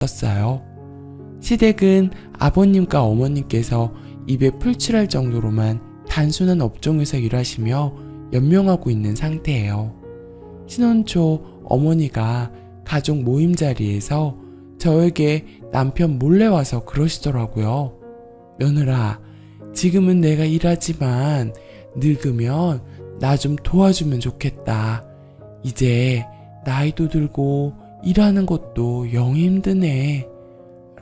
있었어요. 시댁은 아버님과 어머님께서 입에 풀칠할 정도로만 단순한 업종에서 일하시며 연명하고 있는 상태예요. 신혼 초 어머니가 가족 모임 자리에서 저에게 남편 몰래 와서 그러시더라고요. 며느라, 지금은 내가 일하지만 늙으면 나 좀 도와주면 좋겠다. 이제 나이도 들고 일하는 것도 영 힘드네.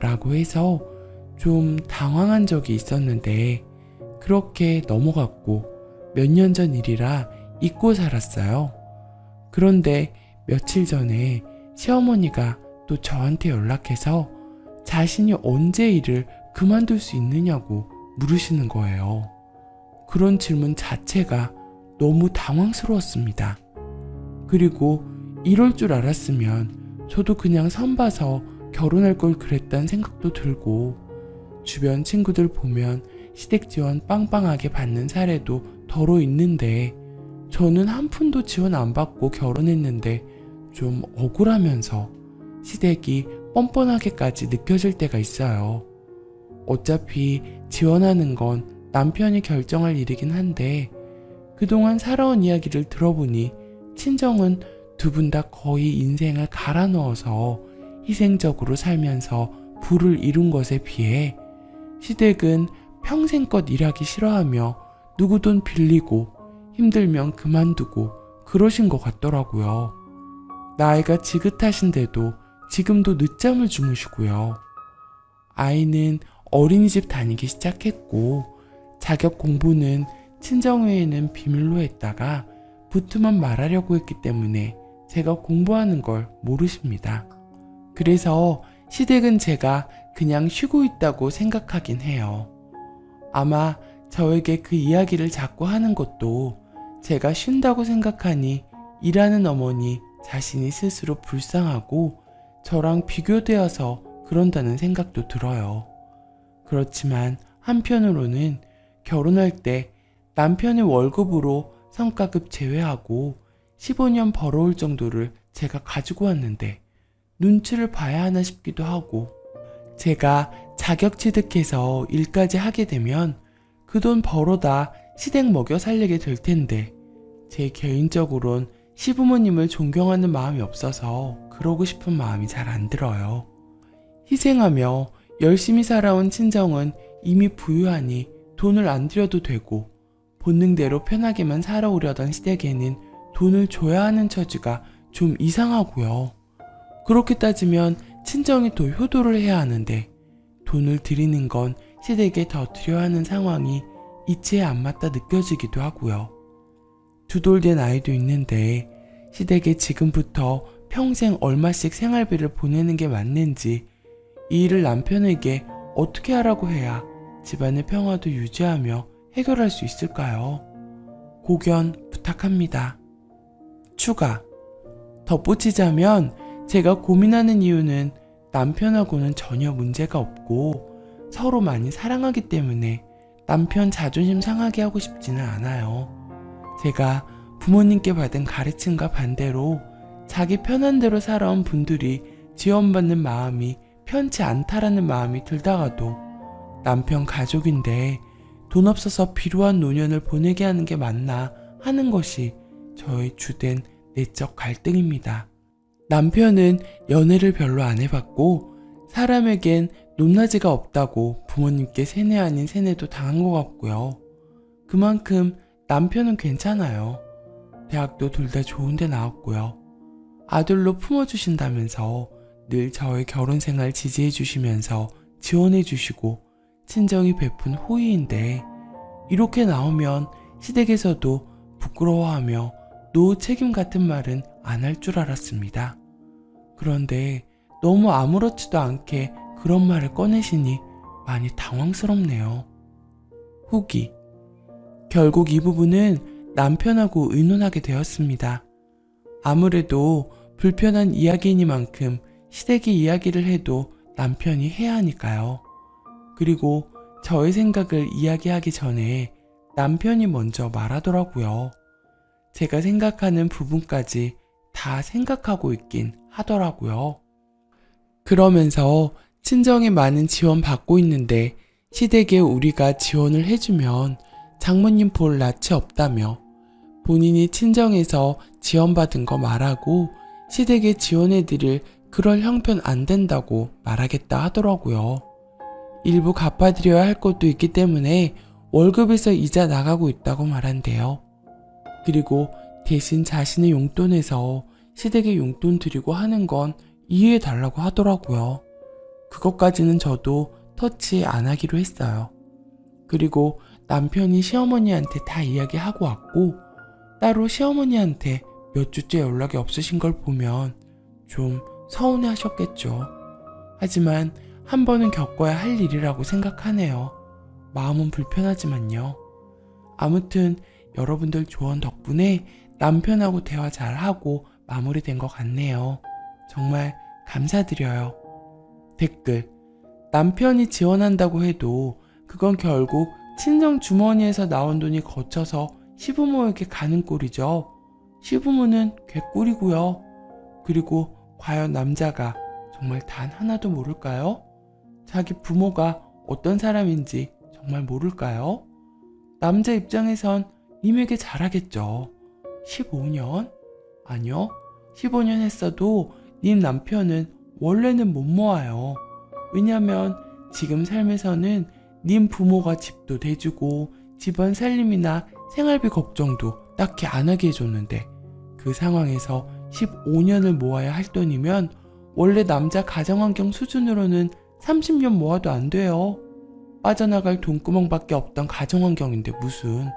라고 해서 좀 당황한 적이 있었는데 그렇게 넘어갔고 몇 년 전 일이라 잊고 살았어요. 그런데 며칠 전에 시어머니가 또 저한테 연락해서 자신이 언제 일을 그만둘 수 있느냐고 물으시는 거예요. 그런 질문 자체가 너무 당황스러웠습니다. 그리고 이럴 줄 알았으면 저도 그냥 선봐서 결혼할 걸 그랬단 생각도 들고, 주변 친구들 보면 시댁 지원 빵빵하게 받는 사례도 더러 있는데 저는 한 푼도 지원 안 받고 결혼했는데 좀 억울하면서 시댁이 뻔뻔하게까지 느껴질 때가 있어요. 어차피 지원하는 건 남편이 결정할 일이긴 한데 그동안 살아온 이야기를 들어보니 친정은 두 분 다 거의 인생을 갈아 넣어서 희생적으로 살면서 부를 이룬 것에 비해 시댁은 평생껏 일하기 싫어하며 누구 돈 빌리고 힘들면 그만두고 그러신 것 같더라고요. 나이가 지긋하신데도 지금도 늦잠을 주무시고요. 아이는 어린이집 다니기 시작했고 자격 공부는 친정회에는 비밀로 했다가 붙으면 말하려고 했기 때문에 제가 공부하는 걸 모르십니다. 그래서 시댁은 제가 그냥 쉬고 있다고 생각하긴 해요. 아마 저에게 그 이야기를 자꾸 하는 것도 제가 쉰다고 생각하니 일하는 어머니 자신이 스스로 불쌍하고 저랑 비교되어서 그런다는 생각도 들어요. 그렇지만 한편으로는 결혼할 때 남편의 월급으로 성과급 제외하고 15년 벌어올 정도를 제가 가지고 왔는데 눈치를 봐야 하나 싶기도 하고, 제가 자격 취득해서 일까지 하게 되면 그 돈 벌어다 시댁 먹여 살리게 될 텐데 제 개인적으론 시부모님을 존경하는 마음이 없어서 그러고 싶은 마음이 잘 안 들어요. 희생하며 열심히 살아온 친정은 이미 부유하니 돈을 안 들여도 되고 본능대로 편하게만 살아오려던 시댁에는 돈을 줘야 하는 처지가 좀 이상하고요. 그렇게 따지면 친정이 더 효도를 해야 하는데 돈을 드리는 건 시댁에 더 드려야 하는 상황이 이치에 안 맞다 느껴지기도 하고요. 두 돌 된 아이도 있는데 시댁에 지금부터 평생 얼마씩 생활비를 보내는 게 맞는지, 이 일을 남편에게 어떻게 하라고 해야 집안의 평화도 유지하며 해결할 수 있을까요? 고견 부탁합니다. 추가. 덧붙이자면 제가 고민하는 이유는 남편하고는 전혀 문제가 없고 서로 많이 사랑하기 때문에 남편 자존심 상하게 하고 싶지는 않아요. 제가 부모님께 받은 가르침과 반대로 자기 편한 대로 살아온 분들이 지원받는 마음이 편치 않다라는 마음이 들다가도 남편 가족인데 돈 없어서 비루한 노년을 보내게 하는 게 맞나 하는 것이 저의 주된 내적 갈등입니다. 남편은 연애를 별로 안 해봤고 사람에겐 높낮이가 없다고 부모님께 세뇌 아닌 세뇌도 당한 것 같고요. 그만큼 남편은 괜찮아요. 대학도 둘 다 좋은 데 나왔고요. 아들로 품어주신다면서 늘 저의 결혼생활 지지해 주시면서 지원해 주시고 친정이 베푼 호의인데, 이렇게 나오면 시댁에서도 부끄러워하며 노후 책임 같은 말은 안 할 줄 알았습니다. 그런데 너무 아무렇지도 않게 그런 말을 꺼내시니 많이 당황스럽네요. 후기. 결국 이 부분은 남편하고 의논하게 되었습니다. 아무래도 불편한 이야기이니만큼 시댁이 이야기를 해도 남편이 해야 하니까요. 그리고 저의 생각을 이야기하기 전에 남편이 먼저 말하더라고요. 제가 생각하는 부분까지 다 생각하고 있긴 하더라고요. 그러면서 친정에 많은 지원 받고 있는데 시댁에 우리가 지원을 해주면 장모님 볼 낯이 없다며 본인이 친정에서 지원받은 거 말하고 시댁에 지원해드릴 그럴 형편 안 된다고 말하겠다 하더라고요. 일부 갚아드려야 할 것도 있기 때문에 월급에서 이자 나가고 있다고 말한대요. 그리고 대신 자신의 용돈에서 시댁에 용돈 드리고 하는 건 이해해달라고 하더라고요. 그것까지는 저도 터치 안 하기로 했어요. 그리고 남편이 시어머니한테 다 이야기하고 왔고 따로 시어머니한테 몇 주째 연락이 없으신 걸 보면 좀 서운해 하셨겠죠. 하지만 한 번은 겪어야 할 일이라고 생각하네요. 마음은 불편하지만요. 아무튼 여러분들 조언 덕분에 남편하고 대화 잘하고 마무리된 것 같네요. 정말 감사드려요. 댓글: 남편이 지원한다고 해도 그건 결국 친정 주머니에서 나온 돈이 거쳐서 시부모에게 가는 꼴이죠. 시부모는 개꿀이고요. 그리고 과연 남자가 정말 단 하나도 모를까요? 자기 부모가 어떤 사람인지 정말 모를까요? 남자 입장에선 님에게 잘하겠죠. 15년? 아니요. 15년 했어도 님 남편은 원래는 못 모아요. 왜냐면 지금 삶에서는 님 부모가 집도 대주고 집안 살림이나 생활비 걱정도 딱히 안 하게 해줬는데 그 상황에서 15년을 모아야 할 돈이면 원래 남자 가정환경 수준으로는 30년 모아도 안 돼요. 빠져나갈 돈구멍밖에 없던 가정환경인데 무슨.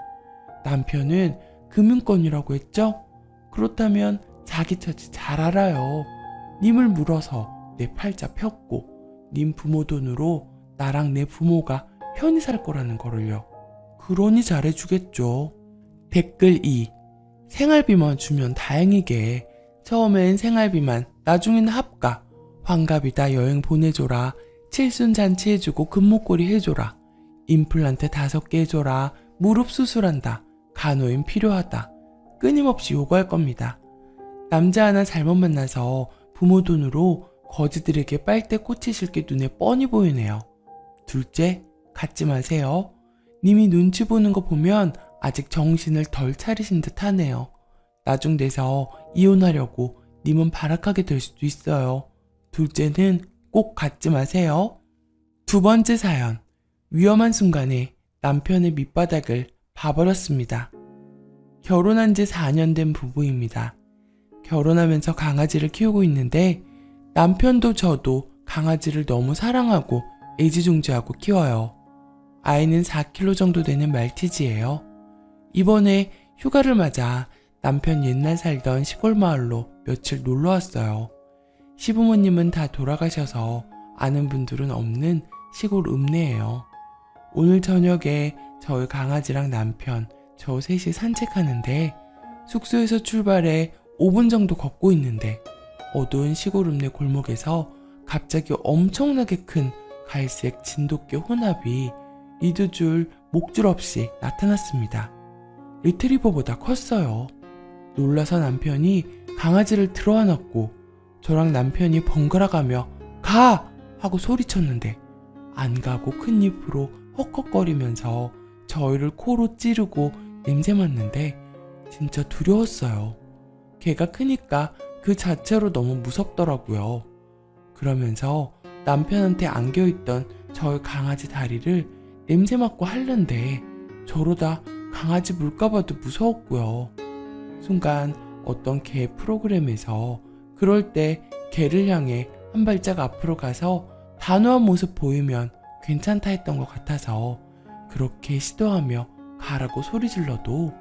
남편은 금융권이라고 했죠? 그렇다면 자기 처지 잘 알아요. 님을 물어서 내 팔자 폈고 님 부모 돈으로 나랑 내 부모가 편히 살 거라는 거를요. 그러니 잘해주겠죠. 댓글 2. 생활비만 주면 다행이게. 처음엔 생활비만, 나중에는 합가. 환갑이다 여행 보내줘라. 칠순잔치 해주고 금목걸이 해줘라. 임플란트 5개 해줘라. 무릎 수술한다. 간호인 필요하다. 끊임없이 요구할 겁니다. 남자 하나 잘못 만나서 부모 돈으로 거지들에게 빨대 꽂히실 게 눈에 뻔히 보이네요. 둘째, 갖지 마세요. 님이 눈치 보는 거 보면 아직 정신을 덜 차리신 듯 하네요. 나중 돼서 이혼하려고 님은 발악하게 될 수도 있어요. 둘째는 꼭 갖지 마세요. 두 번째 사연. 위험한 순간에 남편의 밑바닥을 봐버렸습니다. 결혼한 지 4년 된 부부입니다. 결혼하면서 강아지를 키우고 있는데 남편도 저도 강아지를 너무 사랑하고 애지중지하고 키워요. 아이는 4kg 정도 되는 말티즈예요. 이번에 휴가를 맞아 남편 옛날 살던 시골 마을로 며칠 놀러 왔어요. 시부모님은 다 돌아가셔서 아는 분들은 없는 시골 읍내예요. 오늘 저녁에 저희 강아지랑 남편, 저 셋이 산책하는데 숙소에서 출발해 5분 정도 걷고 있는데 어두운 시골 읍내 골목에서 갑자기 엄청나게 큰 갈색 진돗개 혼합이 리드줄, 목줄 없이 나타났습니다. 리트리버보다 컸어요. 놀라서 남편이 강아지를 들어안았고 저랑 남편이 번갈아가며 가! 하고 소리쳤는데 안 가고 큰 입으로 헉헉거리면서 저희를 코로 찌르고 냄새 맡는데 진짜 두려웠어요. 개가 크니까 그 자체로 너무 무섭더라고요. 그러면서 남편한테 안겨있던 저희 강아지 다리를 냄새 맡고 핥는데 저러다 강아지 물까봐도 무서웠고요. 순간 어떤 개 프로그램에서 그럴 때 개를 향해 한 발짝 앞으로 가서 단호한 모습 보이면 괜찮다 했던 것 같아서 그렇게 시도하며 가라고 소리 질러도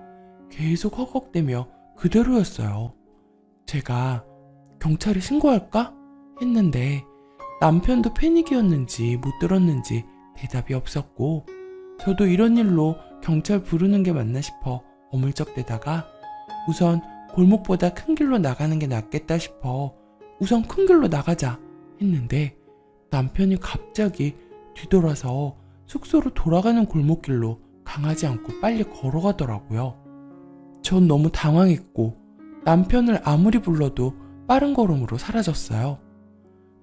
계속 헉헉대며 그대로였어요. 제가 경찰에 신고할까? 했는데 남편도 패닉이었는지 못 들었는지 대답이 없었고 저도 이런 일로 경찰 부르는 게 맞나 싶어 어물쩍대다가 우선 골목보다 큰 길로 나가는 게 낫겠다 싶어 우선 큰 길로 나가자 했는데 남편이 갑자기 뒤돌아서 숙소로 돌아가는 골목길로 강아지 안고 빨리 걸어가더라고요. 전 너무 당황했고 남편을 아무리 불러도 빠른 걸음으로 사라졌어요.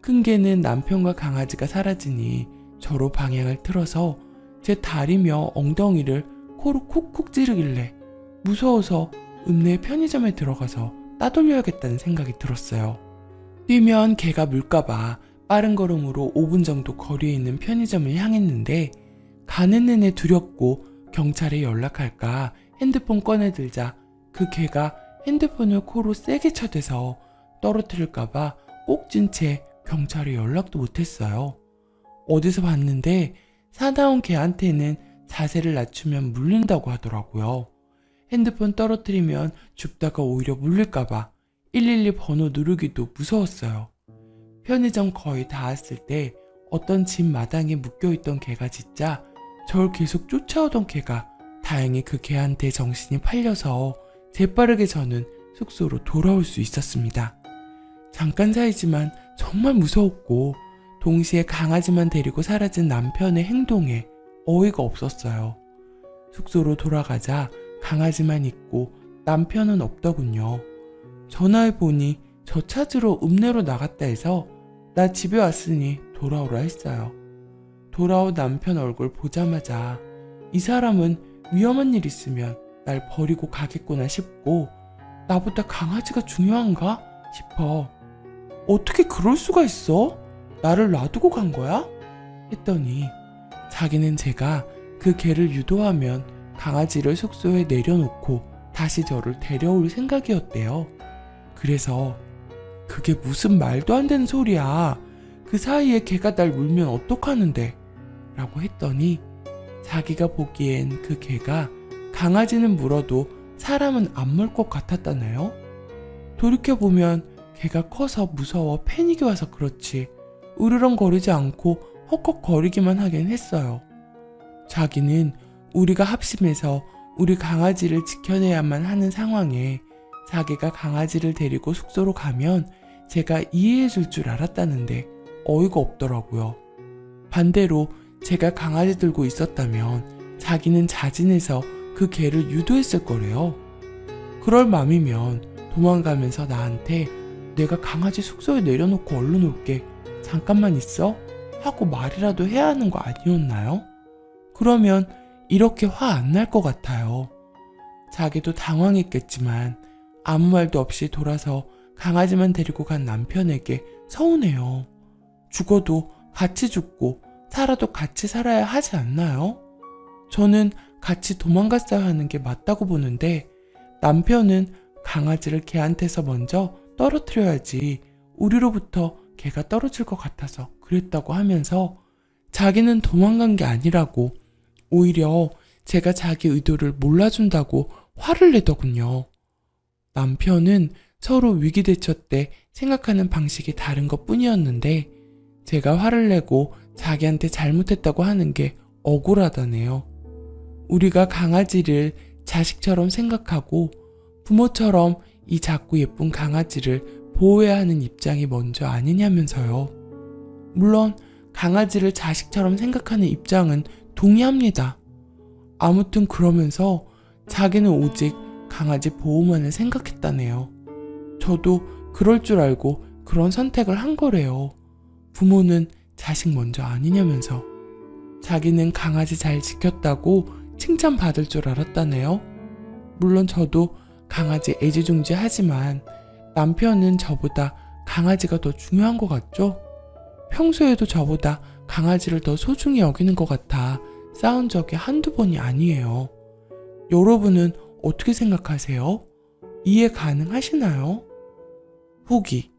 큰 개는 남편과 강아지가 사라지니 저로 방향을 틀어서 제 다리며 엉덩이를 코로 쿡쿡 찌르길래 무서워서 읍내 편의점에 들어가서 따돌려야겠다는 생각이 들었어요. 뛰면 개가 물까봐 빠른 걸음으로 5분 정도 거리에 있는 편의점을 향했는데 가는 내내 두렵고 경찰에 연락할까 핸드폰 꺼내들자 그 개가 핸드폰을 코로 세게 쳐대서 떨어뜨릴까봐 꼭 쥔 채 경찰에 연락도 못했어요. 어디서 봤는데 사나운 개한테는 자세를 낮추면 물린다고 하더라고요. 핸드폰 떨어뜨리면 줍다가 오히려 물릴까봐 112 번호 누르기도 무서웠어요. 편의점 거의 다 왔을 때 어떤 집 마당에 묶여있던 개가 짖자 절 계속 쫓아오던 개가 다행히 그 개한테 정신이 팔려서 재빠르게 저는 숙소로 돌아올 수 있었습니다. 잠깐 사이지만 정말 무서웠고 동시에 강아지만 데리고 사라진 남편의 행동에 어이가 없었어요. 숙소로 돌아가자 강아지만 있고 남편은 없더군요. 전화해보니 저 찾으러 읍내로 나갔다 해서 나 집에 왔으니 돌아오라 했어요. 돌아온 남편 얼굴 보자마자 이 사람은 위험한 일 있으면 날 버리고 가겠구나 싶고 나보다 강아지가 중요한가 싶어. 어떻게 그럴 수가 있어? 나를 놔두고 간 거야? 했더니 자기는 제가 그 개를 유도하면 강아지를 숙소에 내려놓고 다시 저를 데려올 생각이었대요. 그래서 그게 무슨 말도 안 되는 소리야. 그 사이에 개가 날 물면 어떡하는데? 라고 했더니 자기가 보기엔 그 개가 강아지는 물어도 사람은 안 물 것 같았다네요. 돌이켜보면 개가 커서 무서워 패닉이 와서 그렇지 으르렁거리지 않고 헉헉거리기만 하긴 했어요. 자기는 우리가 합심해서 우리 강아지를 지켜내야만 하는 상황에 자기가 강아지를 데리고 숙소로 가면 제가 이해해줄 줄 알았다는데 어이가 없더라고요. 반대로 제가 강아지 들고 있었다면 자기는 자진해서 그 개를 유도했을 거래요. 그럴 맘이면 도망가면서 나한테 내가 강아지 숙소에 내려놓고 얼른 올게. 잠깐만 있어? 하고 말이라도 해야 하는 거 아니었나요? 그러면 이렇게 화 안 날 것 같아요. 자기도 당황했겠지만 아무 말도 없이 돌아서 강아지만 데리고 간 남편에게 서운해요. 죽어도 같이 죽고 살아도 같이 살아야 하지 않나요? 저는 같이 도망갔어야 하는 게 맞다고 보는데 남편은 강아지를 개한테서 먼저 떨어뜨려야지 우리로부터 개가 떨어질 것 같아서 그랬다고 하면서 자기는 도망간 게 아니라고 오히려 제가 자기 의도를 몰라준다고 화를 내더군요. 남편은 서로 위기대처 때 생각하는 방식이 다른 것 뿐이었는데 제가 화를 내고 자기한테 잘못했다고 하는 게 억울하다네요. 우리가 강아지를 자식처럼 생각하고 부모처럼 이 작고 예쁜 강아지를 보호해야 하는 입장이 먼저 아니냐면서요. 물론 강아지를 자식처럼 생각하는 입장은 동의합니다. 아무튼 그러면서 자기는 오직 강아지 보호만을 생각했다네요. 저도 그럴 줄 알고 그런 선택을 한 거래요. 부모는 자식 먼저 아니냐면서. 자기는 강아지 잘 지켰다고 칭찬받을 줄 알았다네요. 물론 저도 강아지 애지중지하지만 남편은 저보다 강아지가 더 중요한 것 같죠? 평소에도 저보다 강아지를 더 소중히 여기는 것 같아 싸운 적이 한두 번이 아니에요. 여러분은 어떻게 생각하세요? 이해 가능하시나요? 후기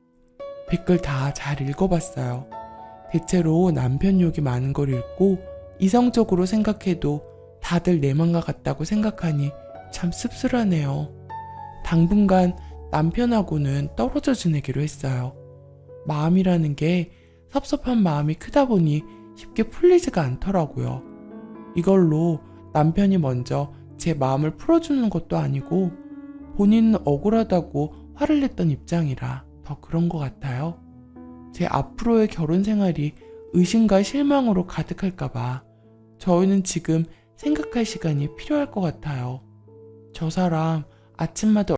댓글 다 잘 읽어봤어요. 대체로 남편 욕이 많은 걸 읽고 이성적으로 생각해도 다들 내 맘과 같다고 생각하니 참 씁쓸하네요. 당분간 남편하고는 떨어져 지내기로 했어요. 마음이라는 게 섭섭한 마음이 크다 보니 쉽게 풀리지가 않더라고요. 이걸로 남편이 먼저 제 마음을 풀어주는 것도 아니고 본인은 억울하다고 화를 냈던 입장이라 더 그런 것 같아요. 제 앞으로의 결혼 생활이 의심과 실망으로 가득할까봐 저희는 지금 생각할 시간이 필요할 것 같아요. 저 사람 아침마다